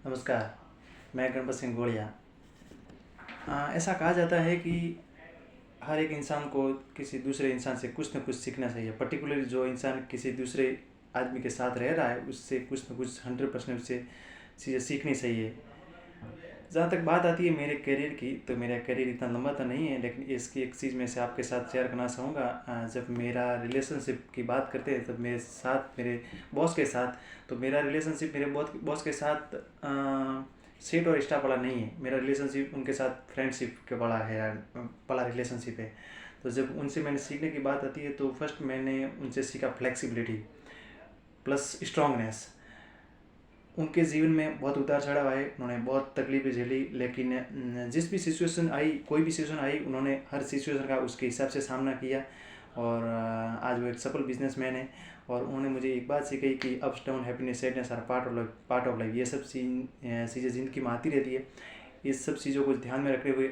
नमस्कार, मैं गणपत सिंह गोड़िया। ऐसा कहा जाता है कि हर एक इंसान को किसी दूसरे इंसान से कुछ न कुछ सीखना चाहिए। पर्टिकुलरली जो इंसान किसी दूसरे आदमी के साथ रह रहा है उससे कुछ न कुछ 100% उससे चीज़ें सीखनी चाहिए। जहाँ तक बात आती है मेरे करियर की, तो मेरा करियर इतना लंबा तो नहीं है, लेकिन इसकी एक चीज़ मैं से आपके साथ शेयर करना चाहूँगा। जब मेरा रिलेशनशिप की बात करते हैं तब मेरे बॉस के साथ, तो मेरा रिलेशनशिप मेरे बॉस के साथ सेट और स्टाफ वाला नहीं है। मेरा रिलेशनशिप उनके साथ फ्रेंडशिप के बड़ा रिलेशनशिप है। तो जब उनसे मैंने सीखने की बात आती है तो फर्स्ट मैंने उनसे सीखा फ्लेक्सिबिलिटी प्लस स्ट्रांगनेस। उनके जीवन में बहुत उतार चढ़ाव आए, उन्होंने बहुत तकलीफ़ें झेली, लेकिन जिस भी सिचुएशन आई, कोई भी सिचुएशन आई, उन्होंने हर सिचुएशन का उसके हिसाब से सामना किया। और आज वो एक सफल बिजनेसमैन है। और उन्होंने मुझे एक बात सिखाई कि ups down happiness sadness are part of life. ये सब चीज़ें ज़िंदगी में आती रहती है। इस सब चीज़ों को ध्यान में रखते हुए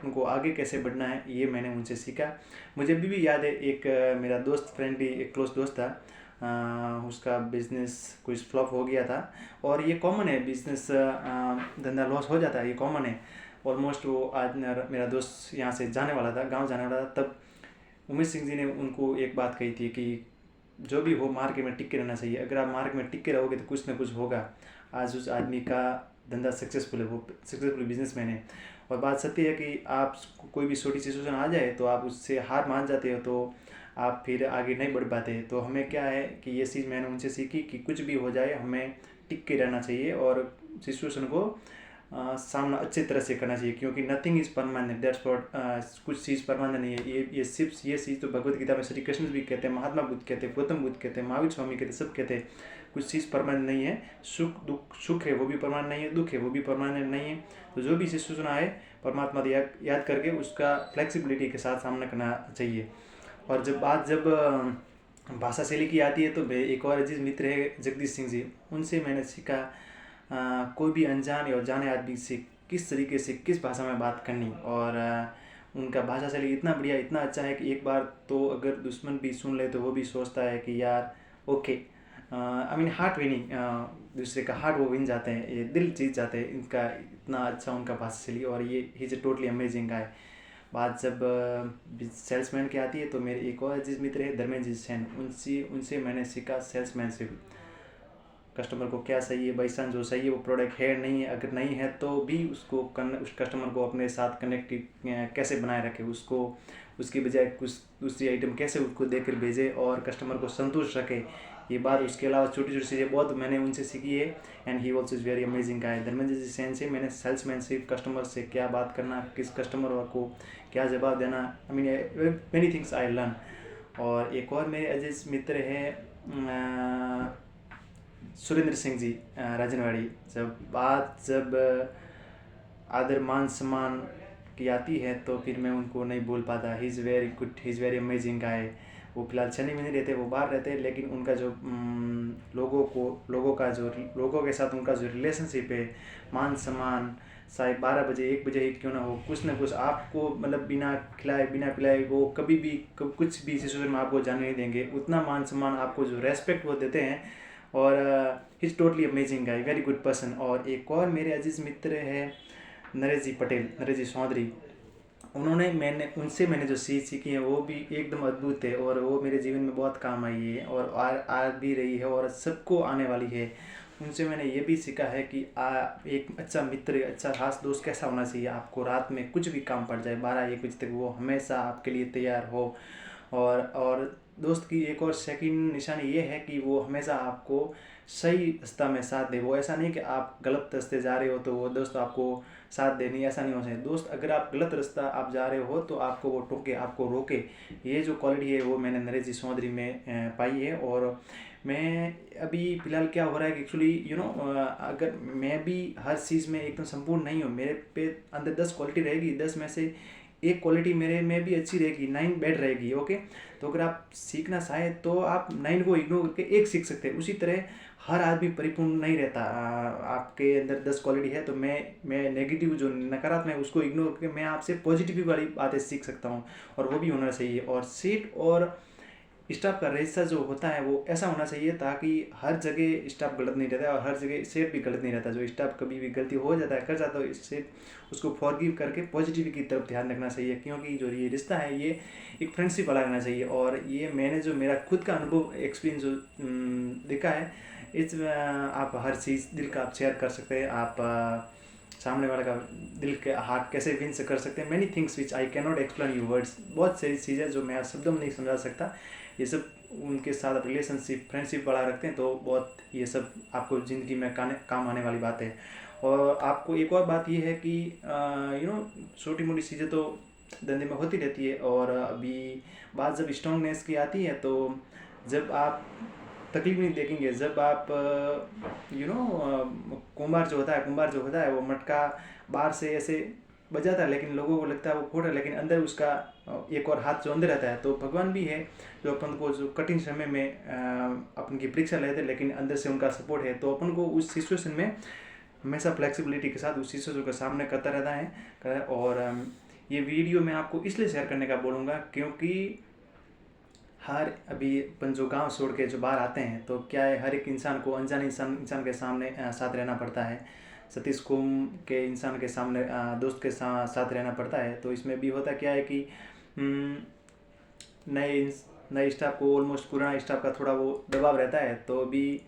उनको आगे कैसे बढ़ना है, ये मैंने उनसे सीखा। मुझे अभी भी याद है, एक मेरा दोस्त फ्रेंड भी एक क्लोज दोस्त था। उसका बिज़नेस कुछ फ्लॉप हो गया था। और ये कॉमन है, बिज़नेस धंधा लॉस हो जाता है, ये कॉमन है ऑलमोस्ट। वो आज मेरा दोस्त यहाँ से जाने वाला था, गांव जाने वाला था, तब उमेश सिंह जी ने उनको एक बात कही थी कि जो भी हो मार्केट में टिक के रहना चाहिए। अगर आप मार्केट में टिक के रहोगे तो कुछ ना कुछ होगा। आज उस आदमी का धंधा सक्सेसफुल है, वो सक्सेसफुल बिजनेसमैन है। और बात सत्य है कि आप कोई भी छोटी सिचुएशन आ जाए तो आप उससे हार मान जाते हो, तो आप फिर आगे नहीं बढ़ पाते। तो हमें क्या है कि ये चीज़ मैंने उनसे सीखी कि कुछ भी हो जाए हमें टिक के रहना चाहिए और सिचुएशन को सामना अच्छी तरह से करना चाहिए, क्योंकि nothing is permanent, that's what. कुछ चीज़ परमानेंट नहीं है। ये सिर्फ ये चीज़ तो भगवत गीता में श्री कृष्ण भी कहते हैं, महात्मा बुद्ध कहते हैं, गौतम बुद्ध कहते हैं, महावीर स्वामी कहते हैं, सब कहते हैं कुछ चीज़ परमानेंट नहीं है। सुख है वो भी परमानेंट नहीं है, दुख है वो भी परमानेंट नहीं है। तो जो भी सिचुएशन आए परमात्मा याद करके उसका फ्लेक्सिबिलिटी के साथ सामना करना चाहिए। और जब भाषा शैली की आती है तो एक और अजीज मित्र है जगदीश सिंह जी, उनसे मैंने सीखा कोई भी अनजान और जाने आदमी से किस तरीके से किस भाषा में बात करनी। और उनका भाषा शैली इतना बढ़िया, इतना अच्छा है कि एक बार तो अगर दुश्मन भी सुन ले तो वो भी सोचता है कि यार okay, I mean heart winning, दूसरे का हार्ट वो विन जाते हैं, ये दिल जीत जाते हैं। इनका इतना अच्छा उनका भाषा शैली, और ये he is totally amazing guy. बात जब सेल्समैन की आती है तो मेरे एक और अजीज मित्र है धर्मेंद्र सेन, उनसे मैंने सीखा सेल्समैनशिप। कस्टमर को क्या चाहिए, बाई चांस जो चाहिए वो प्रोडक्ट है नहीं है, अगर नहीं है तो भी उस कस्टमर को अपने साथ कनेक्ट कैसे बनाए रखे, उसको उसकी बजाय कुछ दूसरी आइटम कैसे उसको देकर भेजे और कस्टमर को संतुष्ट रखे। ये बात, उसके अलावा छोटी छोटी चीज़ें बहुत मैंने उनसे सीखी है। And he also is very amazing guy. Dharmendra ji Sen से मैंने सेल्समैनशिप, कस्टमर से क्या बात करना, किस कस्टमर को क्या जवाब देना, I mean many things I learn. और एक और मेरे अजीज मित्र हैं सुरेंद्र सिंह जी राजनवाड़ी। जब आदर मान सम्मान की आती है तो फिर मैं उनको नहीं बोल पाता। He is very good, he is very amazing गाय। वो फिलहाल चेन्नई में नहीं रहते, वो बाहर रहते हैं, लेकिन उनका जो लोगों के साथ उनका जो रिलेशनशिप है, मान सम्मान, चाहे 12 बजे 1 बजे ही क्यों ना हो, कुछ ना कुछ आपको मतलब बिना खिलाए बिना पिलाए वो कभी भी कुछ भी सिचुएशन में आपको जाने नहीं देंगे। उतना मान सम्मान, आपको जो रेस्पेक्ट वो देते हैं। और he is totally amazing guy, very good person. और एक और मेरे अजीज़ मित्र हैं नरेश जी पटेल, नरेश जी चौधरी। उनसे मैंने जो सीखी है वो भी एकदम अद्भुत है, और वो मेरे जीवन में बहुत काम आई है और आ भी रही है और सबको आने वाली है। उनसे मैंने ये भी सीखा है कि एक अच्छा मित्र, अच्छा खास दोस्त कैसा होना चाहिए। आपको रात में कुछ भी काम पड़ जाए 12-1 बजे तक वो हमेशा आपके लिए तैयार हो। और दोस्त की एक और सेकंड निशानी ये है कि वो हमेशा आपको सही रास्ता में साथ दे। वो ऐसा नहीं कि आप गलत रास्ते जा रहे हो तो वो दोस्त आपको साथ दे, नहीं, ऐसा नहीं हो सकता। दोस्त अगर आप गलत रास्ता आप जा रहे हो तो आपको वो टोके, आपको रोके। ये जो क्वालिटी है वो मैंने नरेश जी चौधरी में पाई है। और मैं अभी फ़िलहाल क्या हो रहा है कि एक्चुअली अगर मैं भी हर चीज़ में एकदम संपूर्ण नहीं हूँ, मेरे पे अंदर 10 क्वालिटी रहेगी, 10 में से एक क्वालिटी मेरे में भी अच्छी रहेगी, 9 बैड रहेगी। ओके, तो अगर आप सीखना चाहें तो आप 9 को इग्नोर करके एक सीख सकते हैं। उसी तरह हर आदमी परिपूर्ण नहीं रहता। आपके अंदर 10 क्वालिटी है तो मैं नेगेटिव जो नकारात्मक है उसको इग्नोर करके मैं आपसे पॉजिटिव वाली बातें सीख सकता हूँ, और वो भी होना चाहिए। और सीट और स्टाफ का रजिस्टर जो होता है वो ऐसा होना चाहिए ताकि हर जगह स्टाफ गलत नहीं रहता है और हर जगह सेठ भी गलत नहीं रहता। जो स्टाफ कभी भी गलती हो जाता है कर जाता है इससे उसको फॉरगिव करके पॉजिटिव की तरफ ध्यान रखना चाहिए, क्योंकि जो ये रिश्ता है ये एक फ्रेंडशिप वाला रहना चाहिए। और ये मैंने जो मेरा खुद का अनुभव एक्सपीरियंस जो देखा है, इस आप हर चीज़ दिल का आप शेयर कर सकते हैं। आप सामने वाले का दिल के हार्ट कैसे विन कर सकते हैं। Many things which I can not explain you words, बहुत सारी चीज़ें जो मैं शब्दों में नहीं समझा सकता। ये सब उनके साथ आप रिलेशनशिप फ्रेंडशिप बढ़ा रखते हैं तो बहुत ये सब आपको ज़िंदगी में काम आने वाली बात है। और आपको एक और बात ये है कि छोटी मोटी चीज़ें तो धंधे में होती रहती है। और अभी बात जब स्ट्रॉन्गनेस की आती है तो जब आप तकलीफ नहीं देखेंगे, जब आप कुम्हार जो होता है वो मटका बाहर से ऐसे बजाता है लेकिन लोगों को लगता है वो फोड़ है, लेकिन अंदर उसका एक और हाथ जो अंदर रहता है। तो भगवान भी है जो अपन को जो कठिन समय में अपन की परीक्षा लेते हैं लेकिन अंदर से उनका सपोर्ट है। तो अपन को उस सिचुएशन में हमेशा फ्लेक्सिबिलिटी के साथ उस सिचुएशन का सामना करता रहता है। और ये वीडियो मैं आपको इसलिए शेयर करने का बोलूँगा क्योंकि हर अभी अपन जो गांव छोड़ के जो बाहर आते हैं तो क्या है, हर एक इंसान को अनजान इंसान के सामने साथ रहना पड़ता है। सतीश कुम के इंसान के सामने दोस्त के साथ रहना पड़ता है। तो इसमें भी होता क्या है कि नए स्टाफ को ऑलमोस्ट पुराना स्टाफ का थोड़ा वो दबाव रहता है। तो भी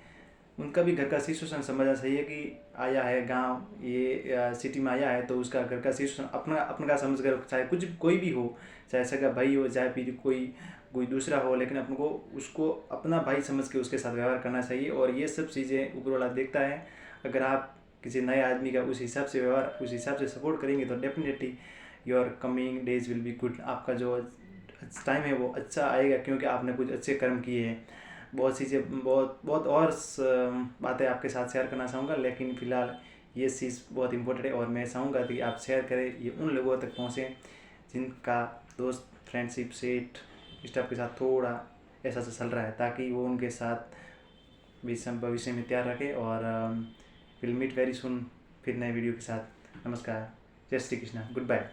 उनका भी घर का सिचुएशन समझना चाहिए कि आया है गांव ये सिटी में आया है तो उसका घर का सिचुएशन अपना का समझ कर, चाहे कुछ कोई भी हो, चाहे सगा भाई हो चाहे फिर कोई दूसरा हो, लेकिन अपन को उसको अपना भाई समझ के उसके साथ व्यवहार करना चाहिए। और ये सब चीज़ें ऊपर वाला देखता है। अगर आप किसी नए आदमी का उस हिसाब से व्यवहार उस हिसाब से सपोर्ट करेंगे तो definitely your coming days will be good. आपका जो टाइम है वो अच्छा आएगा क्योंकि आपने कुछ अच्छे कर्म किए हैं। बहुत चीज़ें बहुत और बातें आपके साथ शेयर करना चाहूँगा, लेकिन फ़िलहाल ये चीज़ बहुत इंपॉर्टेंट है और मैं चाहूँगा कि आप शेयर करें, ये उन लोगों तक पहुँचे जिनका दोस्त फ्रेंडशिप सेट स्टाफ के साथ थोड़ा ऐसा सा चल रहा है, ताकि वो उनके साथ भविष्य में तैयार रखे। और विल मीट वेरी सुन फिर नए वीडियो के साथ। नमस्कार, जय श्री कृष्णा, गुड बाय।